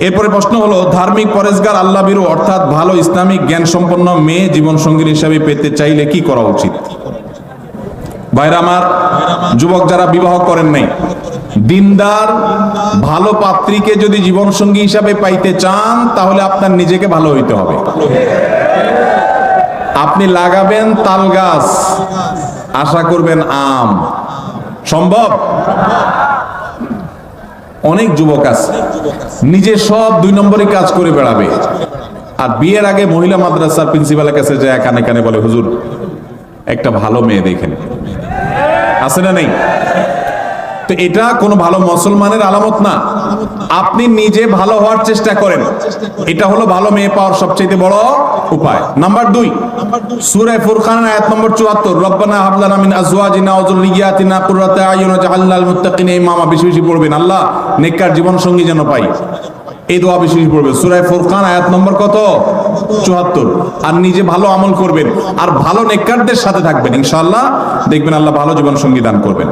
এরপরে প্রশ্ন হলো, ধার্মিক পরেশগার আল্লাহভীরু অর্থাৎ ভালো ইসলামিক জ্ঞান সম্পন্ন মেয়ে জীবন সঙ্গী হিসাবে পেতে চাইলে কি করা উচিত? ভাইরা আমার, যুবক যারা বিবাহ করেন নাই, দিনদার ভালো পাত্রীকে যদি জীবন সঙ্গী হিসাবে পাইতে চান তাহলে আপনার নিজেকে ভালো হইতে হবে। আপনি লাগাবেন তাল গাছ, আশা করবেন আম, সম্ভব? অনেক যুবক আছে নিজে সব 2 নম্বরই কাজ করে বেড়াবে, আর বিয়ের আগে মহিলা মাদ্রাসার প্রিন্সিপালের কাছে যায় কানে কানে বলে, হুজুর একটা ভালো মেয়ে দেখেন। আছে না নেই? তো এটা কোনো ভালো মুসলমানের আলামত না। আপনি নিজে ভালো হওয়ার চেষ্টা করেন, এটা হলো ভালো মেয়ে পাওয়ার সবচেয়ে বড় উপায়। নাম্বার 2, সূরা ফুরকান আয়াত নম্বর 74, রব্বানা হাব লানা মিন আজওয়াজিনা ওয়া যুররিয়াতিনা কুররাতা আয়ুন ওয়াজআলনা লিল মুত্তাকিনা ইমামা। বেশি বেশি পড়বেন, আল্লাহ নেককার জীবন সঙ্গী যেন পাই, এই দোয়া বেশি বেশি পড়বেন। সূরা ফুরকান আয়াত নম্বর কত? 74। আর নিজে ভালো আমল করবেন আর ভালো নেককারদের সাথে থাকবেন, ইনশাআল্লাহ দেখবেন আল্লাহ ভালো জীবন সঙ্গী দান করবেন।